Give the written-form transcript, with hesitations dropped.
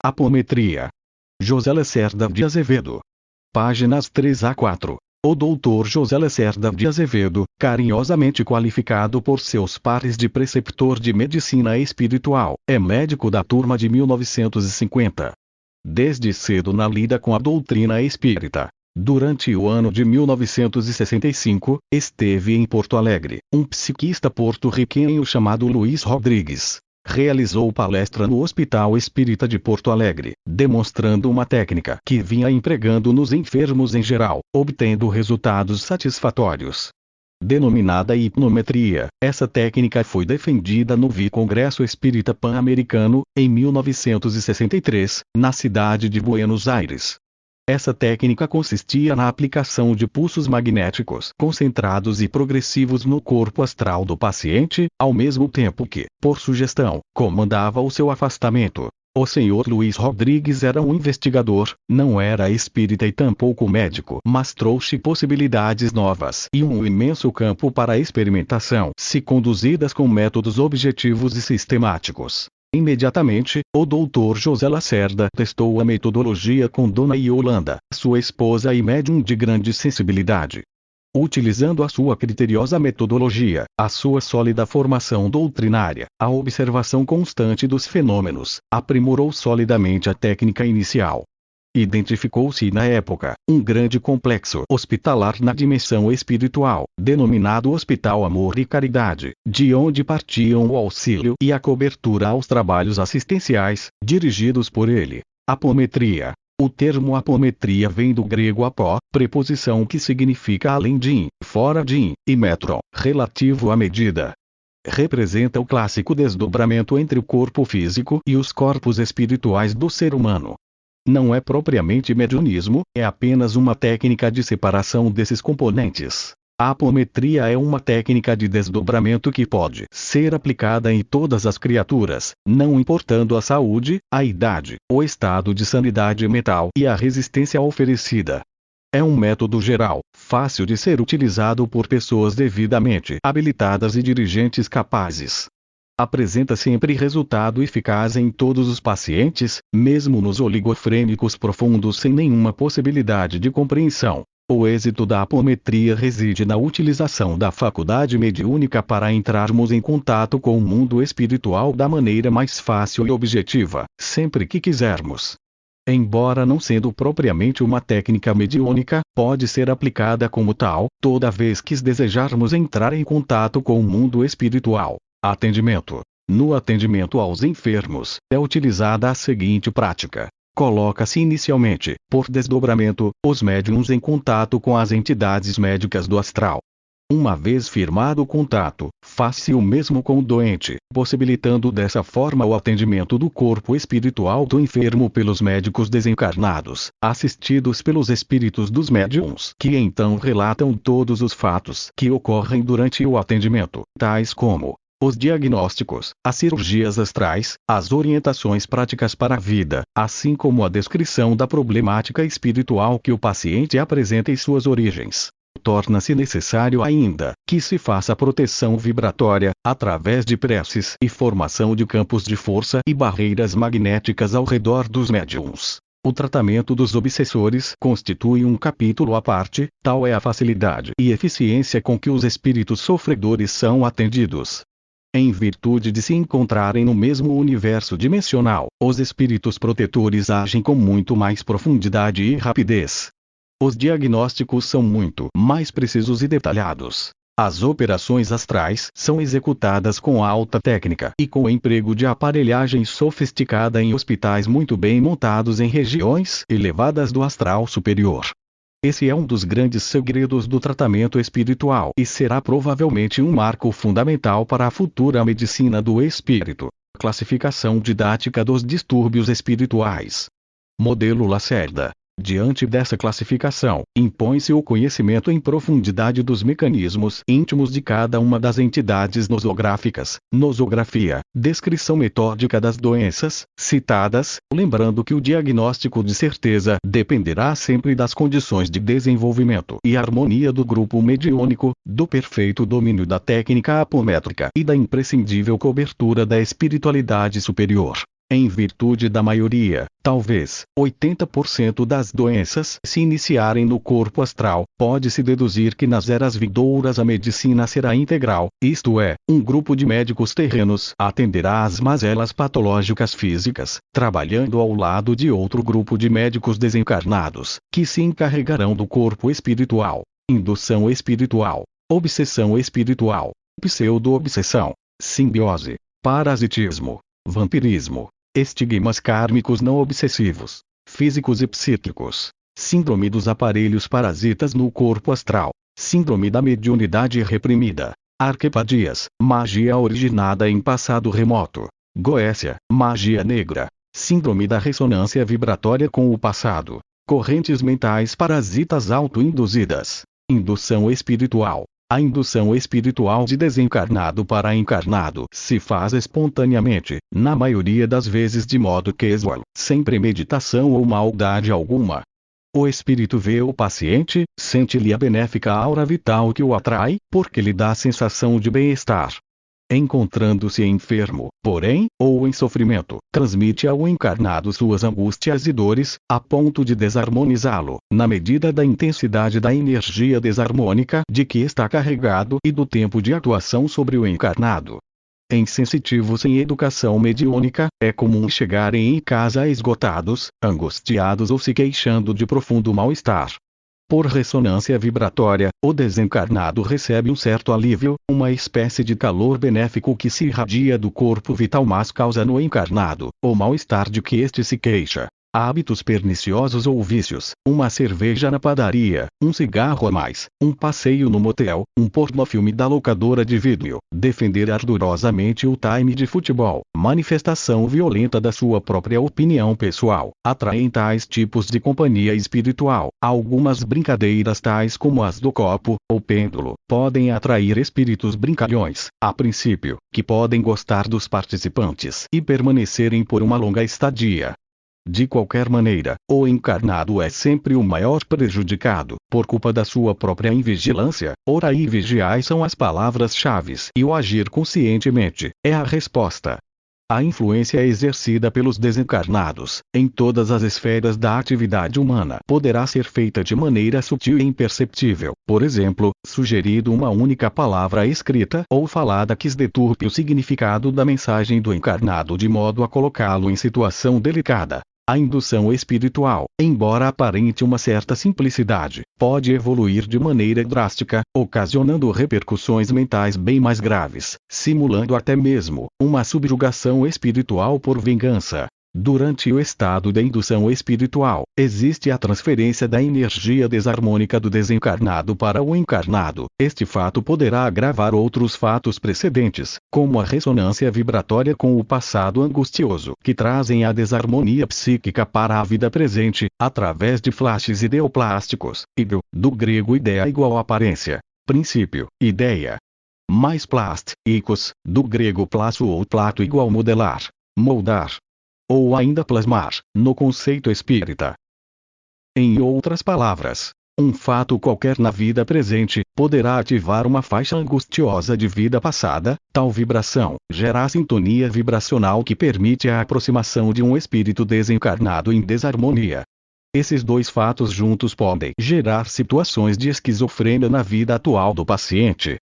Apometria. José Lacerda de Azevedo. Páginas 3 a 4. O Dr. José Lacerda de Azevedo, carinhosamente qualificado por seus pares de preceptor de medicina espiritual, é médico da turma de 1950. Desde cedo na lida com a doutrina espírita. Durante o ano de 1965, esteve em Porto Alegre. Um psiquista porto-riquenho chamado Luiz Rodrigues realizou palestra no Hospital Espírita de Porto Alegre, demonstrando uma técnica que vinha empregando nos enfermos em geral, obtendo resultados satisfatórios. Denominada hipnometria, essa técnica foi defendida no Congresso Espírita Pan-Americano, em 1963, na cidade de Buenos Aires. Essa técnica consistia na aplicação de pulsos magnéticos concentrados e progressivos no corpo astral do paciente, ao mesmo tempo que, por sugestão, comandava o seu afastamento. O Sr. Luiz Rodrigues era um investigador, não era espírita e tampouco médico, mas trouxe possibilidades novas e um imenso campo para a experimentação, se conduzidas com métodos objetivos e sistemáticos. Imediatamente, o Dr. José Lacerda testou a metodologia com Dona Yolanda, sua esposa e médium de grande sensibilidade. Utilizando a sua criteriosa metodologia, a sua sólida formação doutrinária, a observação constante dos fenômenos, aprimorou solidamente a técnica inicial. Identificou-se na época, um grande complexo hospitalar na dimensão espiritual, denominado Hospital Amor e Caridade, de onde partiam o auxílio e a cobertura aos trabalhos assistenciais, dirigidos por ele. Apometria. O termo apometria vem do grego apó, preposição que significa além de, fora de, e metron, relativo à medida. Representa o clássico desdobramento entre o corpo físico e os corpos espirituais do ser humano. Não é propriamente mediunismo, é apenas uma técnica de separação desses componentes. A apometria é uma técnica de desdobramento que pode ser aplicada em todas as criaturas, não importando a saúde, a idade, o estado de sanidade mental e a resistência oferecida. É um método geral, fácil de ser utilizado por pessoas devidamente habilitadas e dirigentes capazes. Apresenta sempre resultado eficaz em todos os pacientes, mesmo nos oligofrênicos profundos sem nenhuma possibilidade de compreensão. O êxito da apometria reside na utilização da faculdade mediúnica para entrarmos em contato com o mundo espiritual da maneira mais fácil e objetiva, sempre que quisermos. Embora não sendo propriamente uma técnica mediúnica, pode ser aplicada como tal, toda vez que desejarmos entrar em contato com o mundo espiritual. Atendimento. No atendimento aos enfermos, é utilizada a seguinte prática. Coloca-se inicialmente, por desdobramento, os médiuns em contato com as entidades médicas do astral. Uma vez firmado o contato, faz-se o mesmo com o doente, possibilitando dessa forma o atendimento do corpo espiritual do enfermo pelos médicos desencarnados, assistidos pelos espíritos dos médiuns, que então relatam todos os fatos que ocorrem durante o atendimento, tais como os diagnósticos, as cirurgias astrais, as orientações práticas para a vida, assim como a descrição da problemática espiritual que o paciente apresenta e suas origens. Torna-se necessário ainda que se faça proteção vibratória, através de preces e formação de campos de força e barreiras magnéticas ao redor dos médiuns. O tratamento dos obsessores constitui um capítulo à parte, tal é a facilidade e eficiência com que os espíritos sofredores são atendidos. Em virtude de se encontrarem no mesmo universo dimensional, os espíritos protetores agem com muito mais profundidade e rapidez. Os diagnósticos são muito mais precisos e detalhados. As operações astrais são executadas com alta técnica e com o emprego de aparelhagem sofisticada em hospitais muito bem montados em regiões elevadas do astral superior. Esse é um dos grandes segredos do tratamento espiritual e será provavelmente um marco fundamental para a futura medicina do espírito. Classificação didática dos distúrbios espirituais. Modelo Lacerda. Diante dessa classificação, impõe-se o conhecimento em profundidade dos mecanismos íntimos de cada uma das entidades nosográficas, nosografia, descrição metódica das doenças citadas, lembrando que o diagnóstico de certeza dependerá sempre das condições de desenvolvimento e harmonia do grupo mediúnico, do perfeito domínio da técnica apométrica e da imprescindível cobertura da espiritualidade superior. Em virtude da maioria, talvez, 80% das doenças se iniciarem no corpo astral, pode-se deduzir que nas eras vindouras a medicina será integral, isto é, um grupo de médicos terrenos atenderá às mazelas patológicas físicas, trabalhando ao lado de outro grupo de médicos desencarnados, que se encarregarão do corpo espiritual. Indução espiritual, obsessão espiritual, pseudo-obsessão, simbiose, parasitismo, vampirismo, estigmas kármicos não obsessivos, físicos e psíquicos, síndrome dos aparelhos parasitas no corpo astral, síndrome da mediunidade reprimida, arquepadias, magia originada em passado remoto, goécia, magia negra, síndrome da ressonância vibratória com o passado, correntes mentais parasitas auto-induzidas, indução espiritual. A indução espiritual de desencarnado para encarnado se faz espontaneamente, na maioria das vezes de modo casual, sem premeditação ou maldade alguma. O espírito vê o paciente, sente-lhe a benéfica aura vital que o atrai, porque lhe dá a sensação de bem-estar. Encontrando-se enfermo, porém, ou em sofrimento, transmite ao encarnado suas angústias e dores, a ponto de desarmonizá-lo, na medida da intensidade da energia desarmônica de que está carregado e do tempo de atuação sobre o encarnado. Em sensitivos sem educação mediúnica, é comum chegarem em casa esgotados, angustiados ou se queixando de profundo mal-estar. Por ressonância vibratória, o desencarnado recebe um certo alívio, uma espécie de calor benéfico que se irradia do corpo vital mas causa no encarnado o mal-estar de que este se queixa. Hábitos perniciosos ou vícios, uma cerveja na padaria, um cigarro a mais, um passeio no motel, um pornofilme da locadora de vídeo, defender ardorosamente o time de futebol, manifestação violenta da sua própria opinião pessoal, atraem tais tipos de companhia espiritual. Algumas brincadeiras tais como as do copo, ou pêndulo, podem atrair espíritos brincalhões, a princípio, que podem gostar dos participantes e permanecerem por uma longa estadia. De qualquer maneira, o encarnado é sempre o maior prejudicado, por culpa da sua própria invigilância. Orai e vigiai são as palavras-chave e o agir conscientemente é a resposta. A influência exercida pelos desencarnados, em todas as esferas da atividade humana, poderá ser feita de maneira sutil e imperceptível, por exemplo, sugerindo uma única palavra escrita ou falada que deturpe o significado da mensagem do encarnado de modo a colocá-lo em situação delicada. A indução espiritual, embora aparente uma certa simplicidade, pode evoluir de maneira drástica, ocasionando repercussões mentais bem mais graves, simulando até mesmo uma subjugação espiritual por vingança. Durante o estado da indução espiritual, existe a transferência da energia desarmônica do desencarnado para o encarnado. Este fato poderá agravar outros fatos precedentes, como a ressonância vibratória com o passado angustioso, que trazem a desarmonia psíquica para a vida presente, através de flashes ideoplásticos. Do grego ideia igual aparência, princípio, ideia. Mais plast, icos, do grego plasso ou plato igual modelar, moldar. Ou ainda plasmar, no conceito espírita. Em outras palavras, um fato qualquer na vida presente poderá ativar uma faixa angustiosa de vida passada. Tal vibração gera a sintonia vibracional que permite a aproximação de um espírito desencarnado em desarmonia. Esses dois fatos juntos podem gerar situações de esquizofrênia na vida atual do paciente.